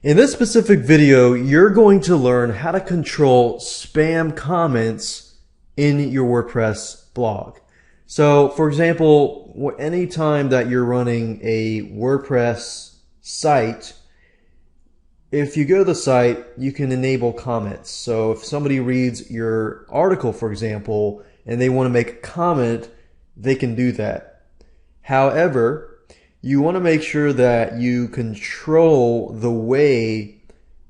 In this specific video, you're going to learn how to control spam comments in your WordPress blog. So, for example, anytime that you're running a WordPress site, if you go to the site, you can enable comments. So if somebody reads your article, for example, and they want to make a comment, they can do that. However, you want to make sure that you control the way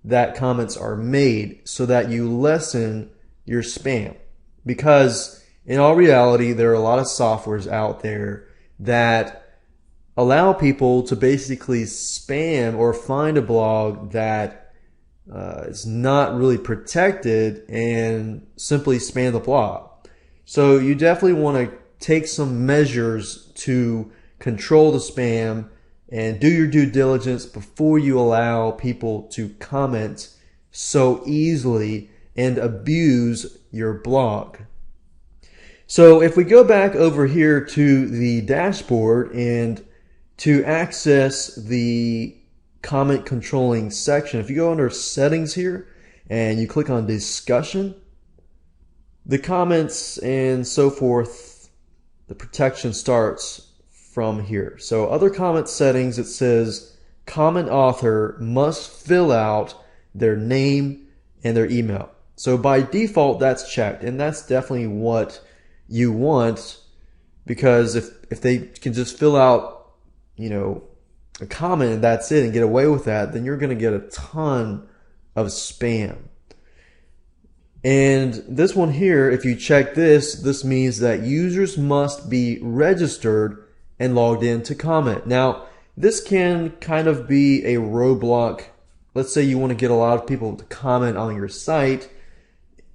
that comments are made so that you lessen your spam. Because in all reality, there are a lot of softwares out there that allow people to basically spam or find a blog that is not really protected and simply spam the blog. So you definitely want to take some measures to control the spam and do your due diligence before you allow people to comment so easily and abuse your blog. So if we go back over here to the dashboard and to access the comment controlling section, if you go under settings here and you click on discussion, the comments and so forth, the protection starts from here. So other comment settings, it says comment author must fill out their name and their email. So by default, that's checked, and that's definitely what you want, because if they can just fill out, a comment and that's it and get away with that, then you're going to get a ton of spam. And this one here, if you check this means that users must be registered and logged in to comment. Now, this can kind of be a roadblock. Let's say you want to get a lot of people to comment on your site,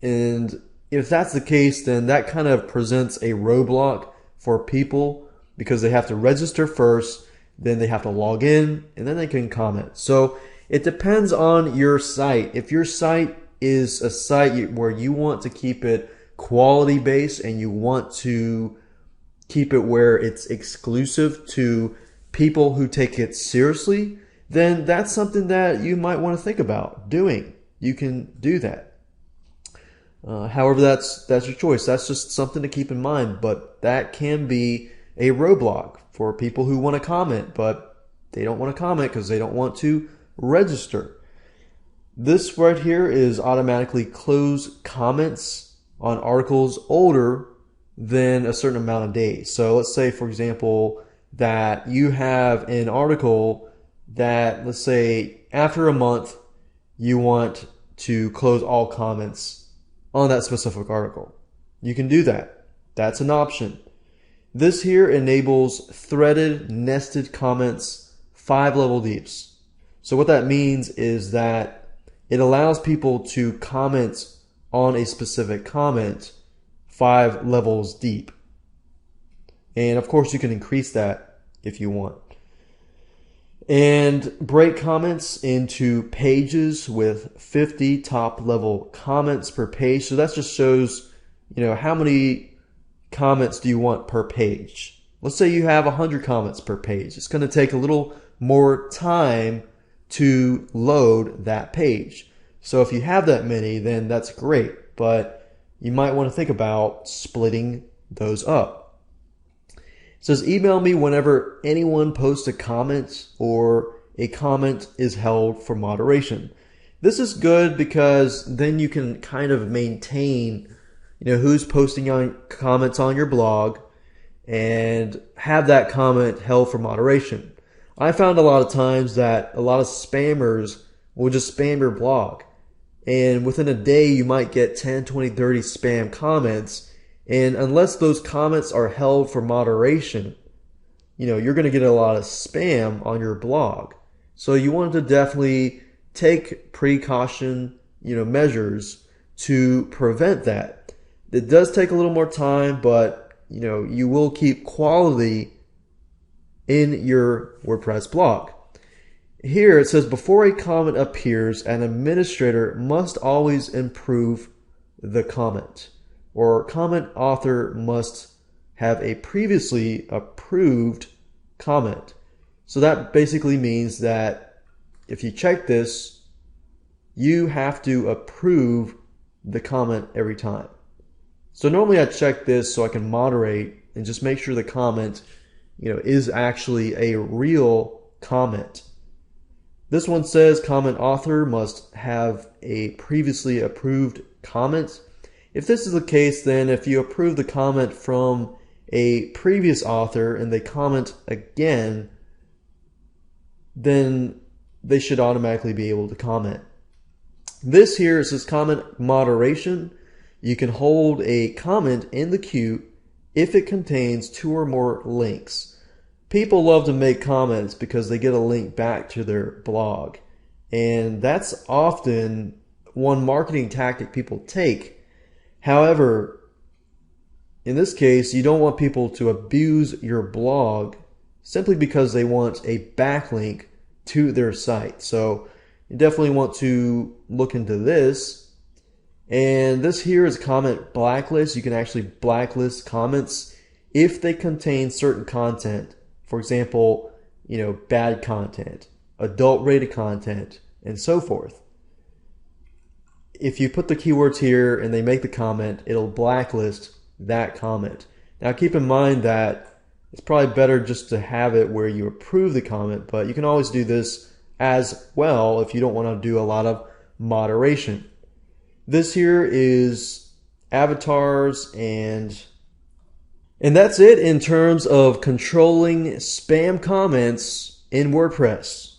and if that's the case, then that kind of presents a roadblock for people because they have to register first, then they have to log in, and then they can comment. So it depends on your site. If your site is a site where you want to keep it quality based and you want to keep it where it's exclusive to people who take it seriously, then that's something that you might want to think about doing. You can do that. However, that's your choice. That's just something to keep in mind, but that can be a roadblock for people who want to comment, but they don't want to comment because they don't want to register. This right here is automatically close comments on articles older than a certain amount of days. So let's say, for example, that you have an article that, let's say, after a month, you want to close all comments on that specific article. You can do that. That's an option. This here enables threaded nested comments 5-level deeps. So what that means is that it allows people to comment on a specific comment 5 levels deep. And of course you can increase that if you want. And break comments into pages with 50 top level comments per page. So that just shows, how many comments do you want per page. Let's say you have 100 comments per page. It's going to take a little more time to load that page. So if you have that many, then that's great. But you might want to think about splitting those up. It says email me whenever anyone posts a comment or a comment is held for moderation. This is good because then you can kind of maintain, who's posting on comments on your blog and have that comment held for moderation. I found a lot of times that a lot of spammers will just spam your blog. And within a day, you might get 10, 20, 30 spam comments. And unless those comments are held for moderation, you're going to get a lot of spam on your blog. So you want to definitely take precaution, measures to prevent that. It does take a little more time, but, you will keep quality in your WordPress blog. Here it says, before a comment appears, an administrator must always improve the comment, or comment author must have a previously approved comment. So that basically means that if you check this, you have to approve the comment every time. So normally I check this so I can moderate and just make sure the comment, is actually a real comment. This one says comment author must have a previously approved comment. If this is the case, then if you approve the comment from a previous author and they comment again, then they should automatically be able to comment. This here is comment moderation. You can hold a comment in the queue if it contains 2 or more links. People love to make comments because they get a link back to their blog. And that's often one marketing tactic people take. However, in this case, you don't want people to abuse your blog simply because they want a backlink to their site. So you definitely want to look into this. And this here is comment blacklist. You can actually blacklist comments if they contain certain content. For example, bad content, adult rated content, and so forth. If you put the keywords here and they make the comment, it'll blacklist that comment. Now keep in mind that it's probably better just to have it where you approve the comment, but you can always do this as well if you don't want to do a lot of moderation. This here is avatars, and that's it in terms of controlling spam comments in WordPress.